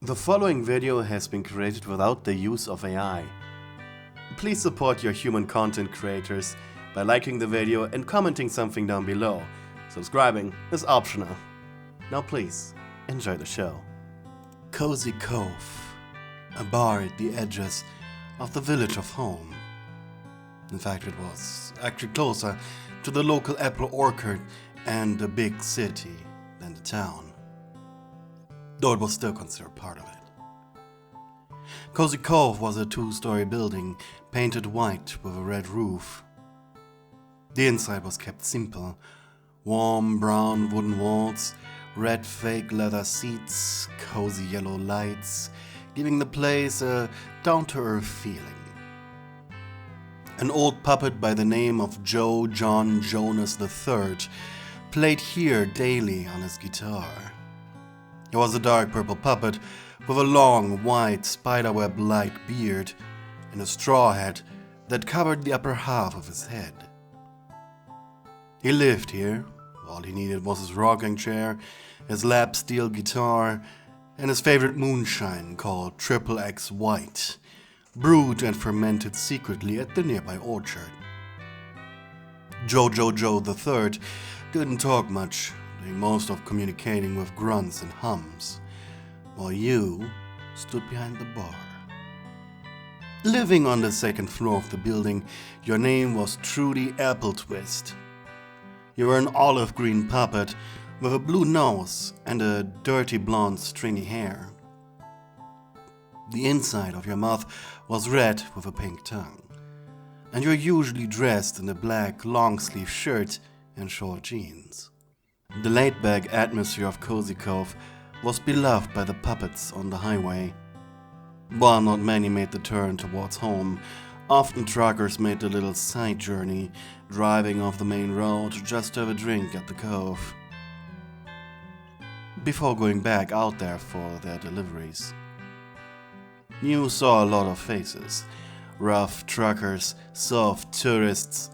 The following video has been created without the use of AI. Please support your human content creators by liking the video and commenting something down below. Subscribing is optional. Now please, enjoy the show. Cozy Cove, a bar at the edges of the village of home. In fact, it was actually closer to the local apple orchard and the big city than the town, though it was still considered part of it. Cozy Cove was a two-story building painted white with a red roof. The inside was kept simple: warm brown wooden walls, red fake leather seats, cozy yellow lights, giving the place a down-to-earth feeling. An old puppet by the name of Joe John Jonas III played here daily on his guitar. He was a dark purple puppet with a long, white, spiderweb-like beard and a straw hat that covered the upper half of his head. He lived here. All he needed was his rocking chair, his lap steel guitar, and his favorite moonshine called Triple X White, brewed and fermented secretly at the nearby orchard. Joe III didn't talk much, doing most of communicating with grunts and hums, while you stood behind the bar. Living on the second floor of the building, your name was Trudy Appletwist. You were an olive green puppet with a blue nose and a dirty blonde stringy hair. The inside of your mouth was red with a pink tongue, and you're usually dressed in a black long-sleeve shirt and short jeans. The laid-back atmosphere of Cozy Cove was beloved by the puppets on the highway. While not many made the turn towards home, often truckers made the little side journey, driving off the main road just to have a drink at the cove, before going back out there for their deliveries. You saw a lot of faces: rough truckers, soft tourists,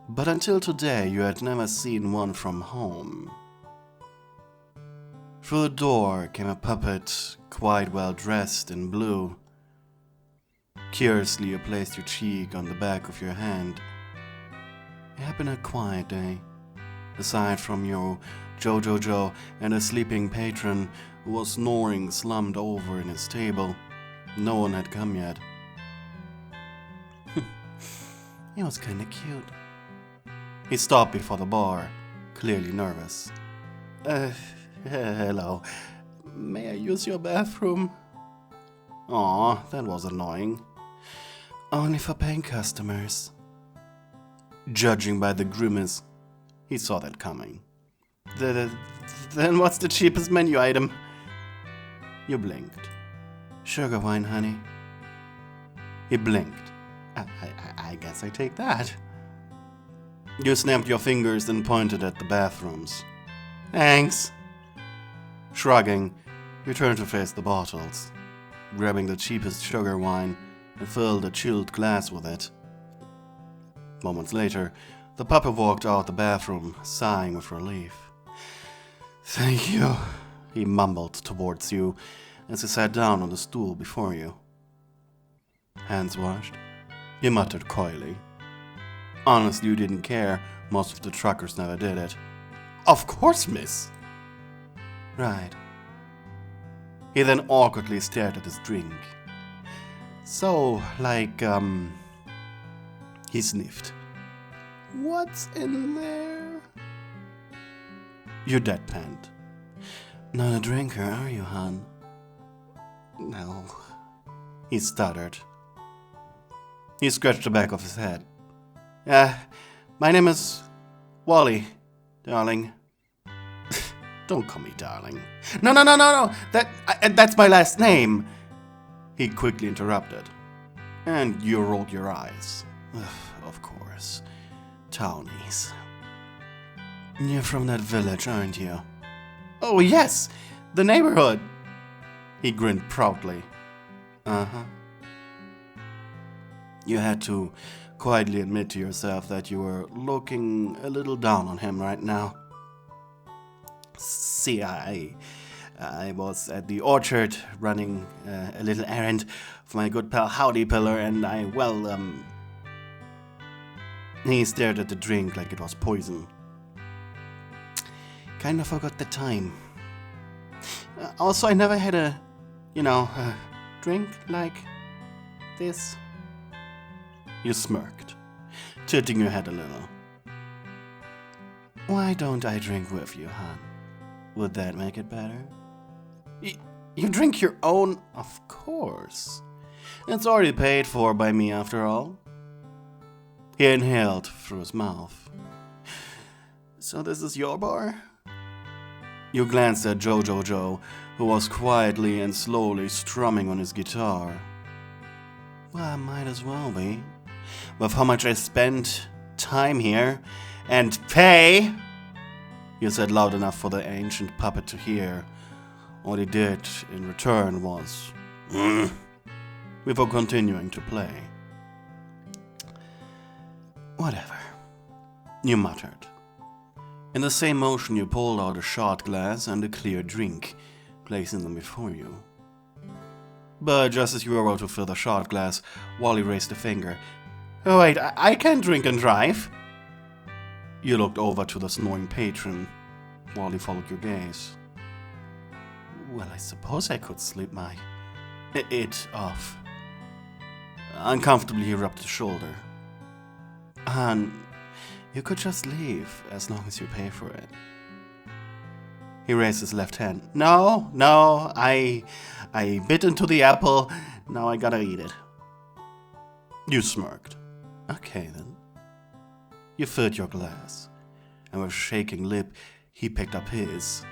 but until today you had never seen one from home. Through the door came a puppet, quite well dressed in blue. Curiously, you placed your cheek on the back of your hand. It happened a quiet day. Aside from your Joe and a sleeping patron who was snoring slumped over in his table, no one had come yet. He was kinda cute. He stopped before the bar, clearly nervous. Hello. May I use your bathroom? Aw, that was annoying. Only for paying customers. Judging by the grimace, he saw that coming. Then what's the cheapest menu item? You blinked. Sugar wine, honey. He blinked. I guess I take that. You snapped your fingers and pointed at the bathrooms. Thanks. Shrugging, you turned to face the bottles, grabbing the cheapest sugar wine and filled a chilled glass with it. Moments later, the puppet walked out the bathroom, sighing with relief. Thank you, he mumbled towards you as he sat down on the stool before you. Hands washed? You muttered coyly. Honestly, you didn't care. Most of the truckers never did it. Of course, miss. Right. He then awkwardly stared at his drink. So, he sniffed. What's in there? You deadpanned. Not a drinker, are you, hon? No. He stuttered. He scratched the back of his head. My name is Wally, darling. Don't call me darling. No. That's my last name. He quickly interrupted. And you rolled your eyes. Of course. Townies. You're from that village, aren't you? Oh, yes. The neighborhood. He grinned proudly. Uh-huh. You had to quietly admit to yourself that you were looking a little down on him right now. See, I was at the orchard running a little errand for my good pal Howdy Pillar, and he stared at the drink like it was poison. Kinda forgot the time. Also, I never had a drink like this. You smirked, tilting your head a little. Why don't I drink with you, hon? Would that make it better? You drink your own? Of course. It's already paid for by me, after all. He inhaled through his mouth. So this is your bar? You glanced at Joe, who was quietly and slowly strumming on his guitar. Well, I might as well be. With how much I spent time here and pay, you said loud enough for the ancient puppet to hear. All he did in return was before continuing to play. Whatever, you muttered. In the same motion, you pulled out a shot glass and a clear drink, placing them before you. But just as you were about to fill the shot glass, Wally raised a finger. Oh wait, I can't drink and drive. You looked over to the snoring patron. Wally followed your gaze. Well, I suppose I could sleep it off. Uncomfortably, he rubbed his shoulder. Han, you could just leave as long as you pay for it. He raised his left hand. No, I bit into the apple. Now I gotta eat it. You smirked. Okay then. You filled your glass, and with shaking lip, he picked up his.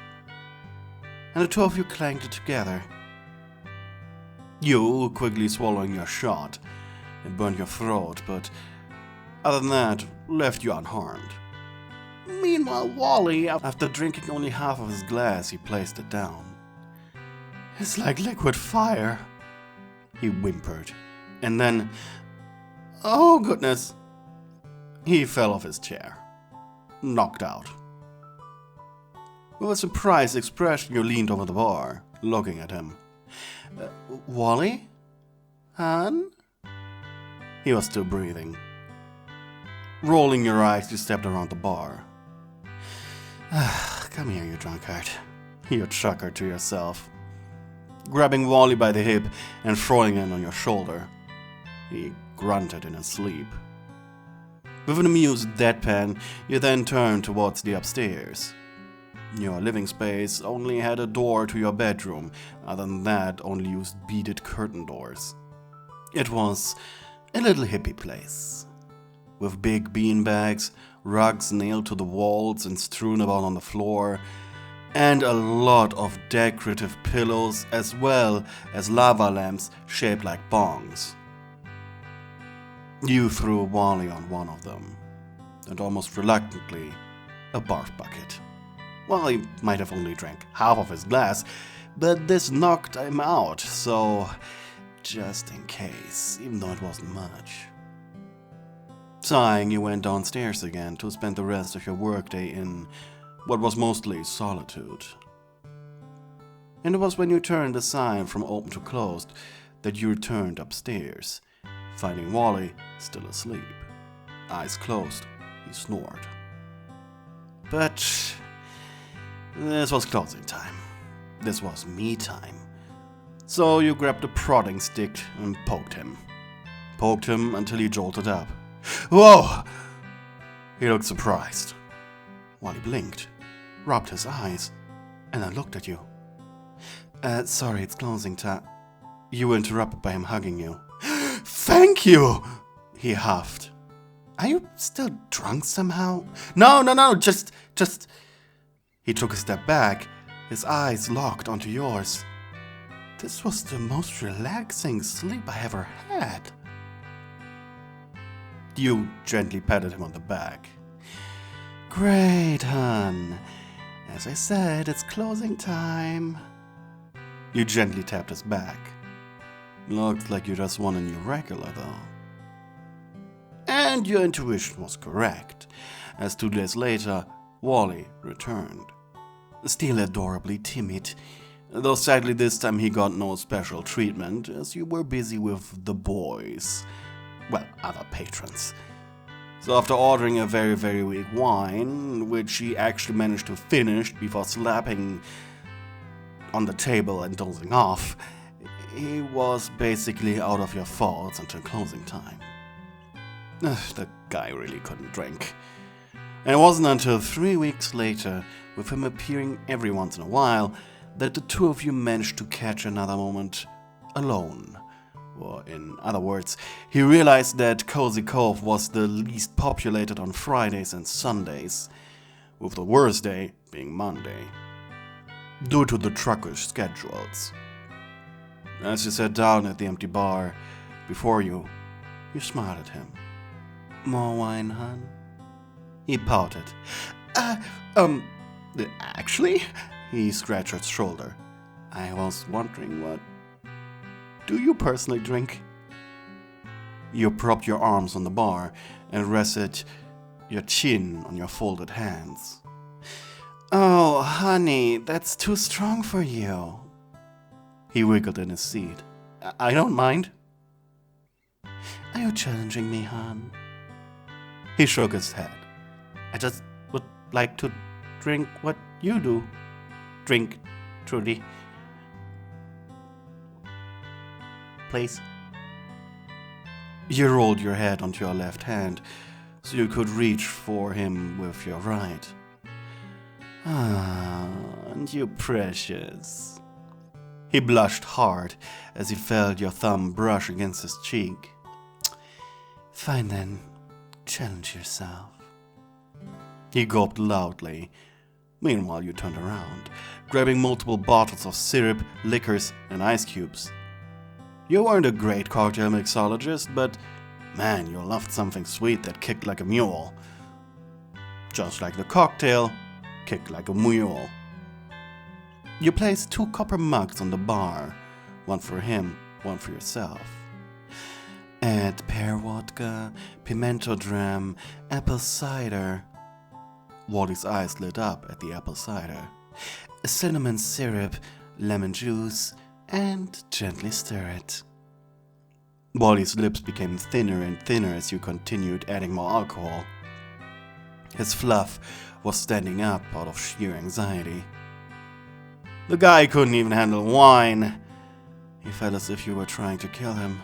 And the two of you clanked it together. You quickly swallowing your shot. It burned your throat, but other than that, left you unharmed. Meanwhile, Wally, after drinking only half of his glass, he placed it down. It's like liquid fire, he whimpered. And then, oh goodness, he fell off his chair, knocked out. With a surprised expression, you leaned over the bar, looking at him. Wally? Han? He was still breathing. Rolling your eyes, you stepped around the bar. Come here, you drunkard, you chuckled to yourself, grabbing Wally by the hip and throwing him on your shoulder. He grunted in his sleep. With an amused deadpan, you then turned towards the upstairs. Your living space only had a door to your bedroom, other than that only used beaded curtain doors. It was a little hippie place, with big beanbags, rugs nailed to the walls and strewn about on the floor, and a lot of decorative pillows as well as lava lamps shaped like bongs. You threw Wally on one of them, and almost reluctantly, a barf bucket. Wally might have only drank half of his glass, but this knocked him out, so just in case, even though it wasn't much. Sighing, you went downstairs again to spend the rest of your workday in what was mostly solitude. And it was when you turned the sign from open to closed that you returned upstairs, finding Wally still asleep. Eyes closed, he snored. But this was closing time. This was me time. So you grabbed a prodding stick and poked him. Poked him until he jolted up. Whoa! He looked surprised. Wally blinked, rubbed his eyes, and then looked at you. Sorry, it's closing time. You were interrupted by him hugging you. Thank you! He huffed. Are you still drunk somehow? No, just... He took a step back, his eyes locked onto yours. This was the most relaxing sleep I ever had. You gently patted him on the back. Great, hon. As I said, it's closing time. You gently tapped his back. Looked like you just won a new regular, though. And your intuition was correct, as 2 days later, Wally returned. Still adorably timid, Though sadly this time he got no special treatment, as you were busy with the boys. Well, other patrons. So after ordering a very, very weak wine, which he actually managed to finish before slapping on the table and dozing off, he was basically out of your thoughts until closing time. The guy really couldn't drink. And it wasn't until 3 weeks later, with him appearing every once in a while, that the two of you managed to catch another moment alone. Or in other words, he realized that Cozy Cove was the least populated on Fridays and Sundays, with the worst day being Monday, due to the truckers' schedules. As you sat down at the empty bar before you, you smiled at him. "More wine, hon?" He pouted. Actually?" He scratched his shoulder. "I was wondering what... Do you personally drink?" You propped your arms on the bar and rested your chin on your folded hands. "Oh, honey, that's too strong for you." He wiggled in his seat. I don't mind." "Are you challenging me, hon?" He shook his head. "I just would like to drink what you do. Drink, Trudy. Please." You rolled your head onto your left hand so you could reach for him with your right. "Ah, aren't you precious?" He blushed hard as he felt your thumb brush against his cheek. "Fine then, challenge yourself." He gulped loudly. Meanwhile, you turned around, grabbing multiple bottles of syrup, liquors, and ice cubes. You weren't a great cocktail mixologist, but man, you loved something sweet that kicked like a mule. Just like the cocktail kicked like a mule. You placed 2 copper mugs on the bar, one for him, one for yourself. Add pear vodka, pimento dram, apple cider. Wally's eyes lit up at the apple cider. Cinnamon syrup, lemon juice, and gently stir it. Wally's lips became thinner and thinner as you continued adding more alcohol. His fluff was standing up out of sheer anxiety. The guy couldn't even handle wine. He felt as if you were trying to kill him.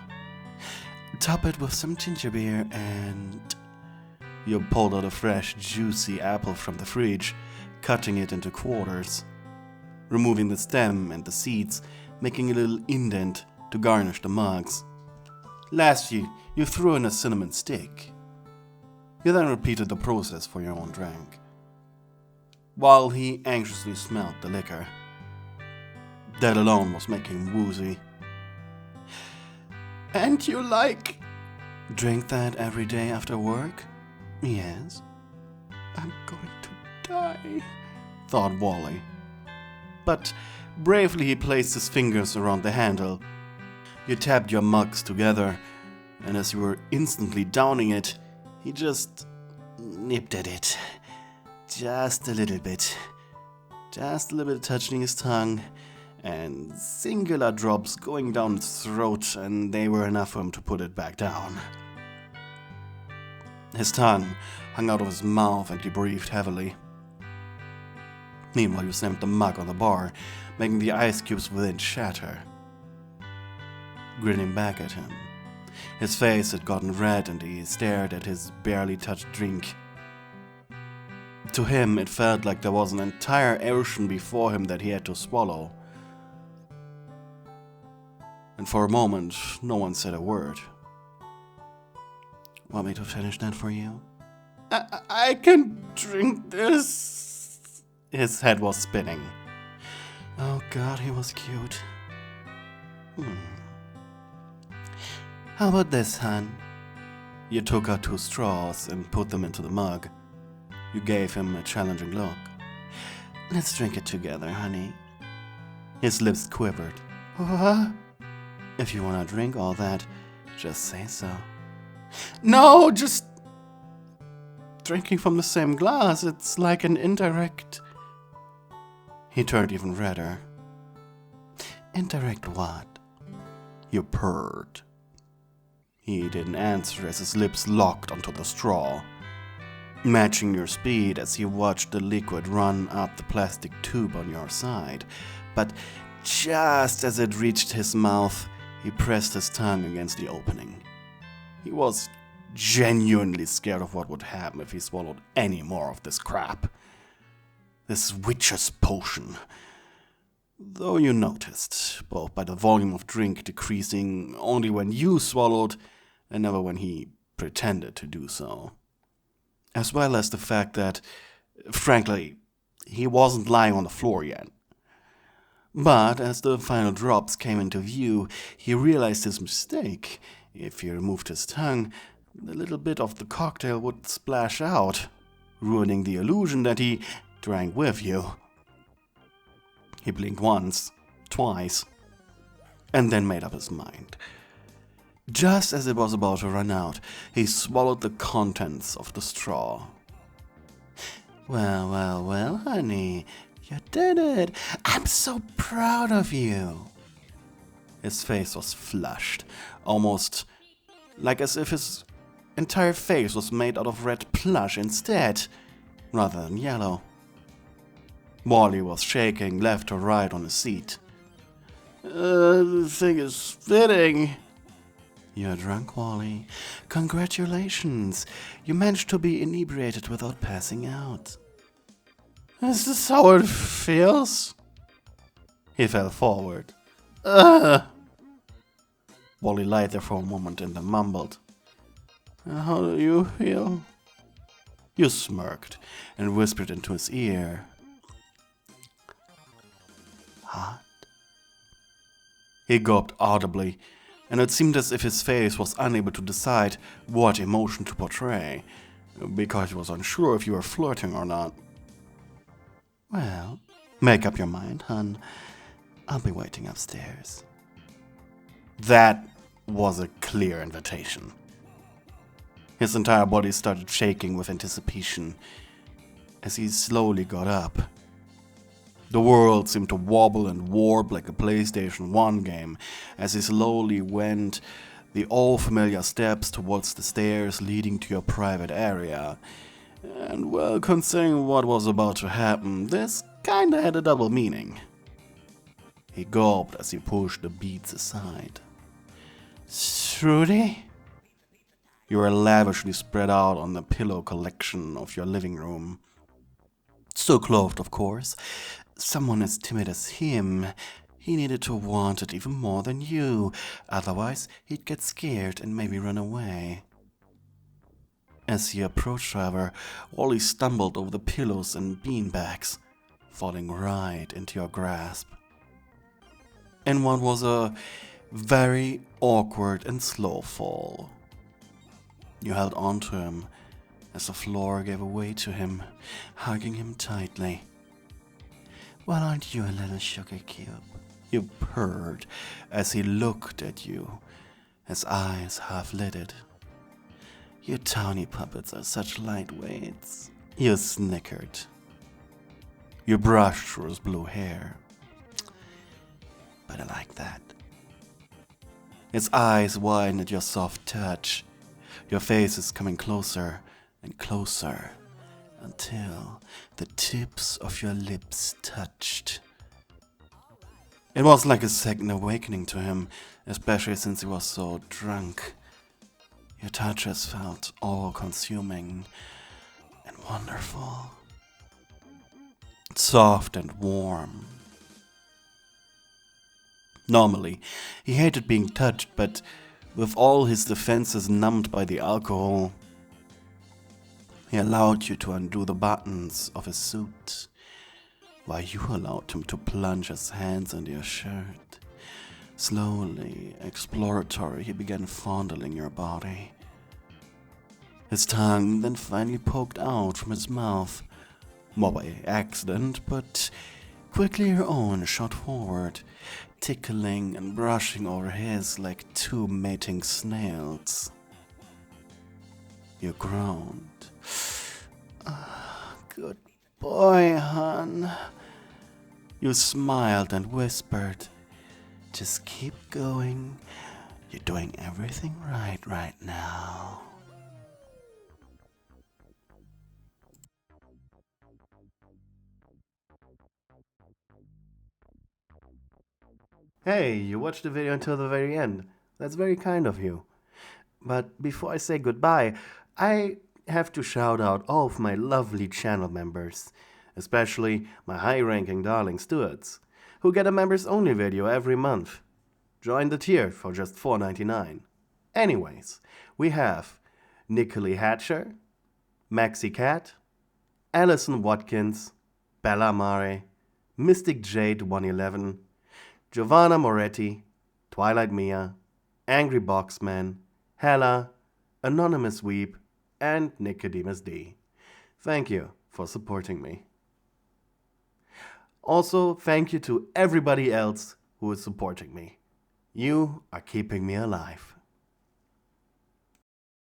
Top it with some ginger beer and... You pulled out a fresh, juicy apple from the fridge, cutting it into quarters, removing the stem and the seeds, making a little indent to garnish the mugs. Lastly, you threw in a cinnamon stick. You then repeated the process for your own drink, while he anxiously smelled the liquor. That alone was making him woozy. "And you drink that every day after work?" "Yes." "I'm going to die," thought Wally. But bravely he placed his fingers around the handle. You tapped your mugs together, and as you were instantly downing it, he just nipped at it. Just a little bit. Just a little bit touching his tongue, and singular drops going down his throat, and they were enough for him to put it back down. His tongue hung out of his mouth and he breathed heavily. Meanwhile, you slammed the mug on the bar, making the ice cubes within shatter. Grinning back at him. His face had gotten red and he stared at his barely touched drink. To him, it felt like there was an entire ocean before him that he had to swallow. And for a moment, no one said a word. "Want me to finish that for you?" I can drink this." His head was spinning. Oh God, he was cute. "How about this, hon?" You took out 2 straws and put them into the mug. You gave him a challenging look. "Let's drink it together, honey." His lips quivered. "What?" "If you wanna drink all that, just say so." "No, just drinking from the same glass. It's like an indirect..." He turned even redder. Indirect what? You purred. He didn't answer as his lips locked onto the straw, matching your speed as he watched the liquid run up the plastic tube on your side. But just as it reached his mouth, he pressed his tongue against the opening. He was genuinely scared of what would happen if he swallowed any more of this crap. This witch's potion. Though you noticed, both by the volume of drink decreasing only when you swallowed and never when he pretended to do so. As well as the fact that, frankly, he wasn't lying on the floor yet. But as the final drops came into view, he realized his mistake. If he removed his tongue, the little bit of the cocktail would splash out, ruining the illusion that he drank with you. He blinked once, twice, and then made up his mind. Just as it was about to run out, he swallowed the contents of the straw. Well, honey, you did it. I'm so proud of you. His face was flushed, almost like as if his entire face was made out of red plush instead, rather than yellow. Wally was shaking left to right on his seat. The thing is fitting. You're drunk, Wally. Congratulations. You managed to be inebriated without passing out. Is this how it feels? He fell forward. Wally lay there for a moment and then mumbled. How do you feel? You smirked and whispered into his ear. Hot. He gulped audibly, and it seemed as if his face was unable to decide what emotion to portray, because he was unsure if you were flirting or not. Well, make up your mind, hun. I'll be waiting upstairs. That was a clear invitation. His entire body started shaking with anticipation as he slowly got up. The world seemed to wobble and warp like a PlayStation 1 game as he slowly went the all-familiar steps towards the stairs leading to your private area. And well, considering what was about to happen, this kinda had a double meaning. He gulped as he pushed the beads aside. Trudy? You were lavishly spread out on the pillow collection of your living room. Still clothed, of course. Someone as timid as him, he needed to want it even more than you, otherwise he'd get scared and maybe run away. As he approached, however, Wally stumbled over the pillows and beanbags, falling right into your grasp. And what was a very awkward and slow fall. You held on to him as the floor gave way to him, hugging him tightly. Well, aren't you a little sugar cube? You purred as he looked at you, his eyes half-lidded. You tiny puppets are such lightweights. You snickered. You brushed through his blue hair. But I like that. His eyes widened at your soft touch. Your face is coming closer and closer until the tips of your lips touched. It was like a second awakening to him, especially since he was so drunk. Your touches felt all-consuming and wonderful. Soft and warm. Normally, he hated being touched, but with all his defenses numbed by the alcohol, he allowed you to undo the buttons of his suit, while you allowed him to plunge his hands into your shirt. Slowly, exploratory, he began fondling your body. His tongue then finally poked out from his mouth, more by accident, but quickly your own shot forward, tickling and brushing over his like two mating snails. You groaned. Good boy, hon. You smiled and whispered, Just keep going. You're doing everything right now. Hey, you watched the video until the very end. That's very kind of you. But before I say goodbye, I have to shout out all of my lovely channel members, especially my high-ranking darling stewards, who get a members-only video every month. Join the tier for just $4.99. Anyways, we have Nicolai Hatcher, Maxi Cat, Alison Watkins, Bella Mare, Mystic Jade 111, Giovanna Moretti, Twilight Mia, Angry Boxman, Hella, Anonymous Weep, and Nicodemus D. Thank you for supporting me. Also, thank you to everybody else who is supporting me. You are keeping me alive.